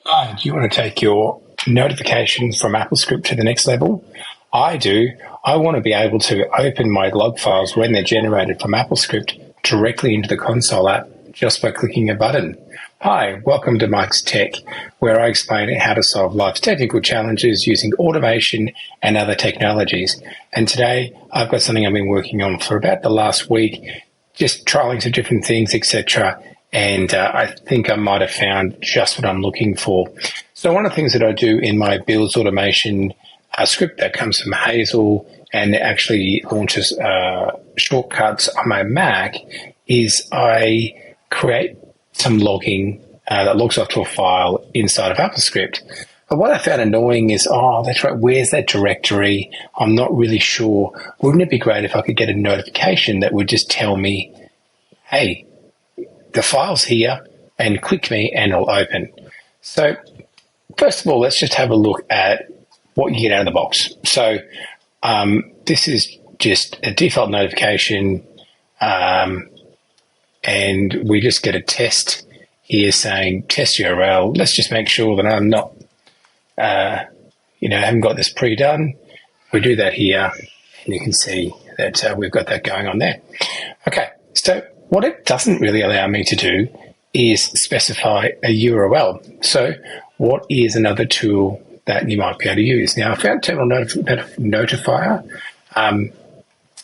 Hi, do you want to take your notifications from Applescript to the next level? I do. I want to be able to open my log files when they're generated from Applescript directly into the console app just by clicking a button. Hi, welcome to Mike's Tech, where I explain how to solve life's technical challenges using automation and other technologies. And today I've got something I've been working on for about the last week, just trialing some different things, etc. And I think I might have found just what I'm looking for. So one of the things that I do in my builds automation script that comes from Hazel and actually launches shortcuts on my Mac is I create some logging that logs off to a file inside of Applescript. But what I found annoying is, that's right, where's that directory? I'm not really sure. Wouldn't it be great if I could get a notification that would just tell me, hey, the file's here, and click me and it'll open. So first of all, let's just have a look at what you get out of the box. So this is just a default notification, and we just get a test here saying test URL. Let's just make sure that I'm not, haven't got this pre-done. We do that here, and you can see that we've got that going on there. Okay, so what it doesn't really allow me to do is specify a URL. So what is another tool that you might be able to use? Now, I found terminal-notifier.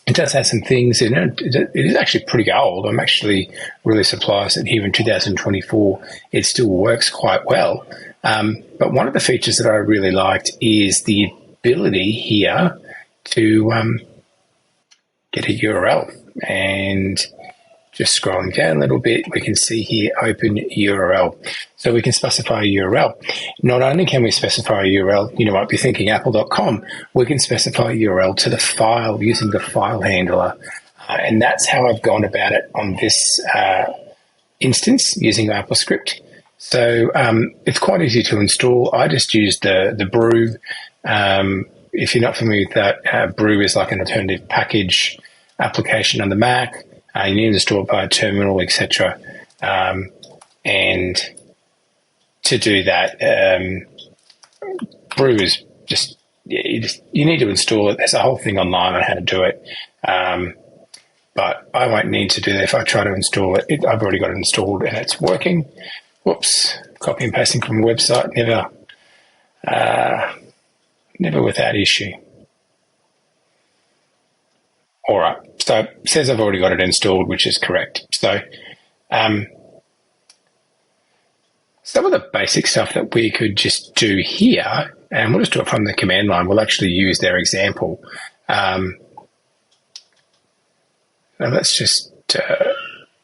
It does have some things in it. It is actually pretty old. I'm actually really surprised that here in 2024 it still works quite well. But one of the features that I really liked is the ability here to get a URL. And just scrolling down a little bit, we can see here open URL. So we can specify a URL. Not only can we specify a URL, you might be thinking apple.com, we can specify a URL to the file using the file handler. And that's how I've gone about it on this instance using Applescript. So it's quite easy to install. I just use the Brew. If you're not familiar with that, Brew is like an alternative package application on the Mac. You need to install it by a terminal, etc. And to do that, Brew is just you need to install it. There's a whole thing online on how to do it. But I won't need to do that if I try to install it. I've already got it installed and it's working. Whoops, copy and pasting from a website, never without issue. All right, so it says I've already got it installed, which is correct. So some of the basic stuff that we could just do here, and we'll just do it from the command line, we'll actually use their example. Now let's just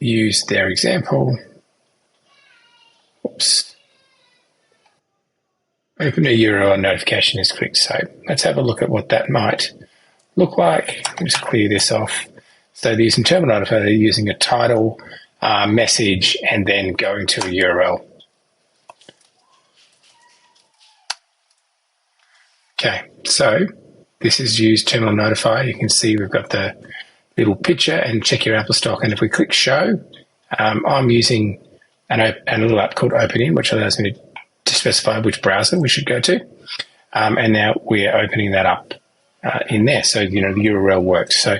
use their example. Oops. Open a URL notification is clicked. So let's have a look at what that might look like. I'll just clear this off. So they're using terminal-notifier, they're using a title, message, and then going to a URL. Okay, so this is used terminal-notifier. You can see we've got the little picture and check your Apple stock. And if we click show, I'm using a little app called OpenIn, which allows me to specify which browser we should go to. And now we're opening that up in there, so the URL works. So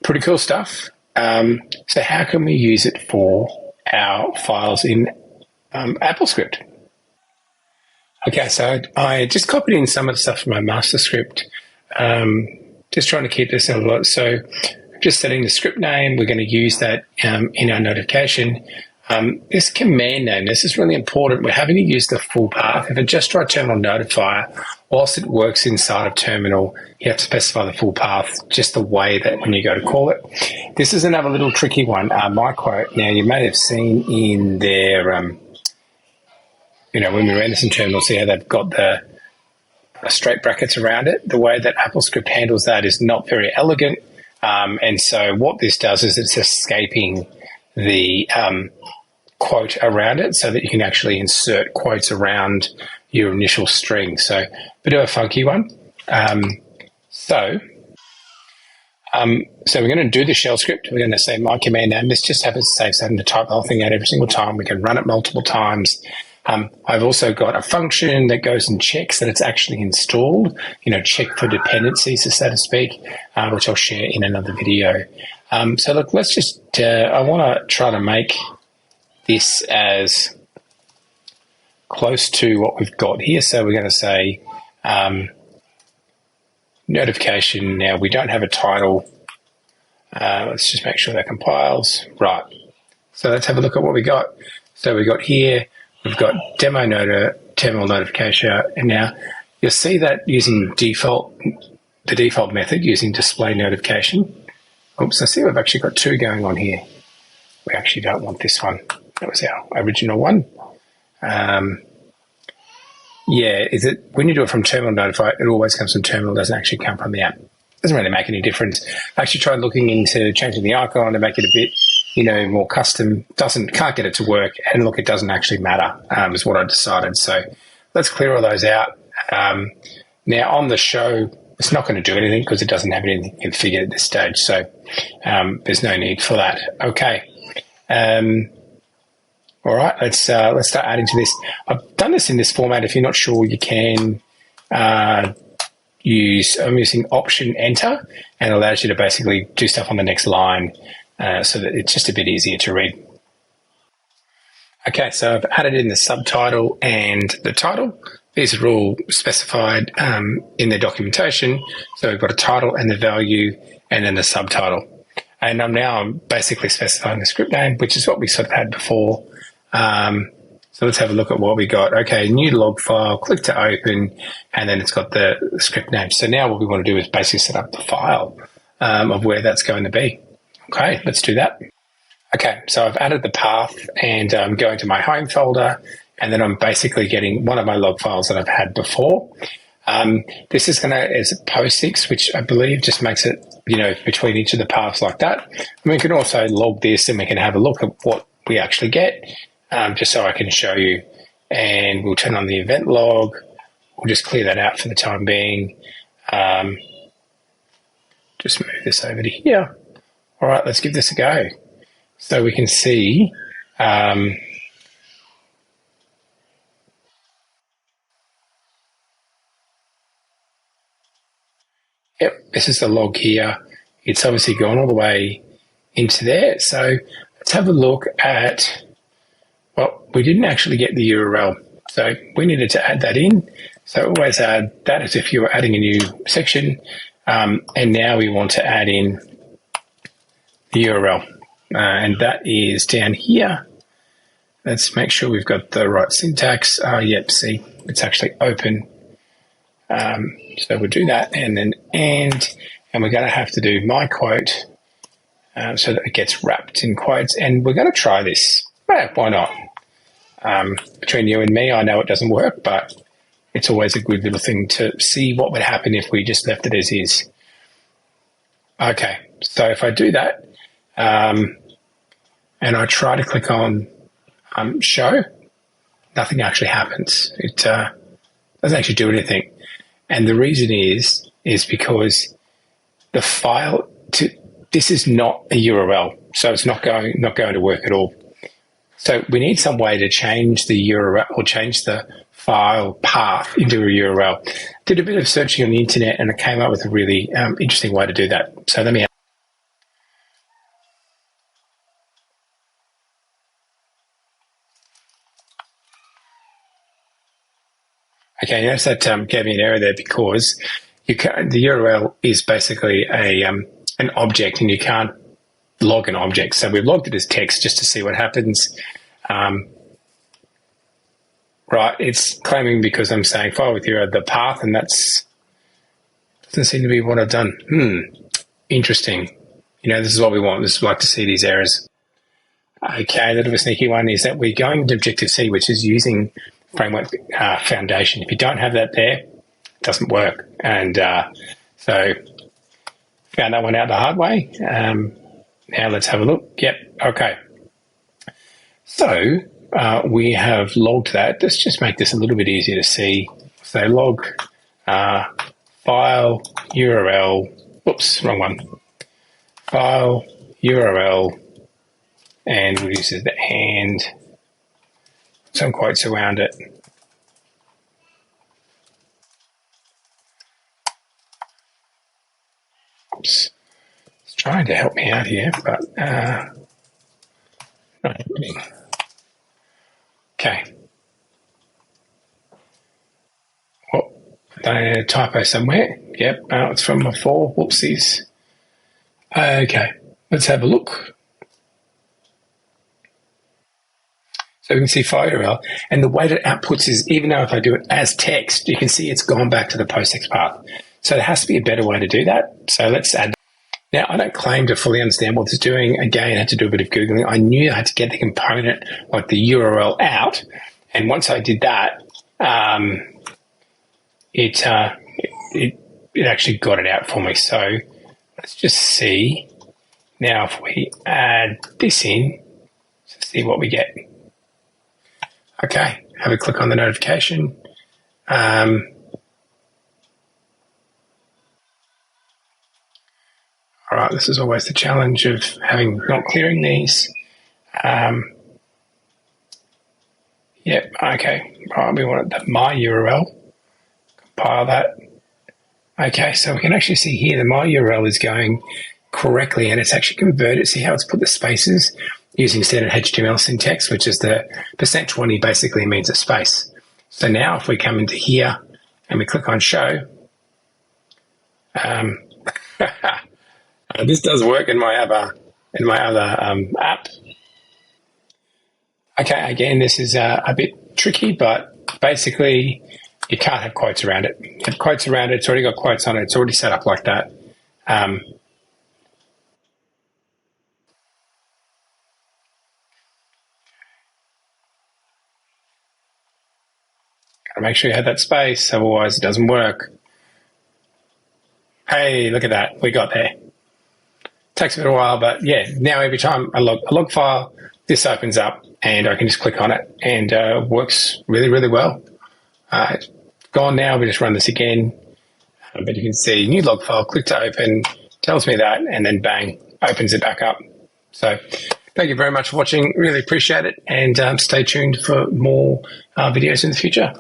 pretty cool stuff. So how can we use it for our files in Applescript? Okay, so I just copied in some of the stuff from my master script, just trying to keep this in a lot. So just setting the script name, we're going to use that in our notification. This command name, this is really important. We're having to use the full path. If I just try terminal-notifier, whilst it works inside of terminal, you have to specify the full path just the way that when you go to call it. This is another little tricky one, my quote. Now, you may have seen in their, when we ran this in terminal, see how they've got the straight brackets around it. The way that Applescript handles that is not very elegant. And so what this does is it's escaping the quote around it so that you can actually insert quotes around your initial string. So a bit of a funky one. So we're going to do the shell script. We're going to say my command name. Let's just have it save something to type the whole thing out every single time. We can run it multiple times. I've also got a function that goes and checks that it's actually installed, check for dependencies, so to speak, which I'll share in another video. So look, let's just, I want to try to make this as close to what we've got here. So we're going to say notification. Now we don't have a title. Let's just make sure that compiles. Right. So let's have a look at what we got. So we got here, we've got terminal notification. And now you'll see that using the default method using display notification. Oops, I see we've actually got two going on here. We actually don't want this one. That was our original one. When you do it from terminal notifier, it always comes from terminal, doesn't actually come from the app. Doesn't really make any difference. I actually tried looking into changing the icon to make it a bit, more custom. Can't get it to work. And look, it doesn't actually matter, is what I decided. So let's clear all those out. Now on the show, it's not going to do anything because it doesn't have anything configured at this stage. So there's no need for that. Okay. All right, let's start adding to this. I've done this in this format. If you're not sure, you can I'm using Option Enter, and it allows you to basically do stuff on the next line so that it's just a bit easier to read. Okay, so I've added in the subtitle and the title. These are all specified in the documentation. So we've got a title and the value and then the subtitle. And I'm basically specifying the script name, which is what we sort of had before. So let's have a look at what we got. Okay, new log file, click to open, and then it's got the script name. So now what we want to do is basically set up the file of where that's going to be. Okay, let's do that. Okay, so I've added the path and I'm going to my home folder, and then I'm basically getting one of my log files that I've had before. This is is POSIX, which I believe just makes it, between each of the paths like that. And we can also log this and we can have a look at what we actually get, just so I can show you. And we'll turn on the event log. We'll just clear that out for the time being. Just move this over to here. All right, let's give this a go. So we can see yep, this is the log here. It's obviously gone all the way into there. So let's have a look at, well, we didn't actually get the URL. So we needed to add that in. So always add that as if you were adding a new section. And now we want to add in the URL. And that is down here. Let's make sure we've got the right syntax. Yep, see, it's actually open. So we'll do that and then and we're going to have to do my quote so that it gets wrapped in quotes. And we're going to try this. Well, why not? Between you and me, I know it doesn't work, but it's always a good little thing to see what would happen if we just left it as is. Okay, so if I do that and I try to click on show, nothing actually happens. It doesn't actually do anything. And the reason is because the file, this is not a URL, so it's not going to work at all. So we need some way to change the URL or change the file path into a URL. Did a bit of searching on the internet and I came up with a really interesting way to do that. So let me. Okay, notice that gave me an error there because the URL is basically an object and you can't log an object. So we've logged it as text just to see what happens. Right, it's claiming because I'm saying file with the path, and that's doesn't seem to be what I've done. Interesting. This is what we want. This is like to see these errors. Okay, a little bit of a sneaky one is that we're going to Objective-C, which is using Framework Foundation. If you don't have that there, it doesn't work. And so found that one out the hard way. Now let's have a look. Yep, okay. So we have logged that. Let's just make this a little bit easier to see. So log file URL, whoops, wrong one. File URL, and we'll use the and. some quotes around it. Oops. It's trying to help me out here, but not happening. Okay. Well, a typo somewhere. Yep, it's from my 4. Whoopsies. Okay, let's have a look. So we can see file URL, and the way that it outputs is, even though if I do it as text, you can see it's gone back to the PostX path. So there has to be a better way to do that. So let's add. Now, I don't claim to fully understand what it's doing. Again, I had to do a bit of Googling. I knew I had to get the component, like the URL out. And once I did that, it actually got it out for me. So let's just see. Now, if we add this in, let's see what we get. Okay, have a click on the notification. All right, this is always the challenge of not clearing these. Yep, okay. Right, we want my URL. Compile that. Okay, so we can actually see here that my URL is going correctly, and it's actually converted. See how it's put the spaces using standard HTML syntax, which is the %20 basically means a space. So now if we come into here and we click on show, this does work in my other app. Okay, again, this is a bit tricky, but basically you can't have quotes around it. You have quotes around it, it's already got quotes on it, it's already set up like that. Gotta make sure you have that space, otherwise it doesn't work. Hey, look at that, we got there. Takes a bit of a while, but yeah, now every time I log a log file, this opens up and I can just click on it, and works really, really well. It's gone now, we just run this again, but you can see new log file, click to open, tells me that, and then bang, opens it back up. So thank you very much for watching, really appreciate it, and stay tuned for more videos in the future.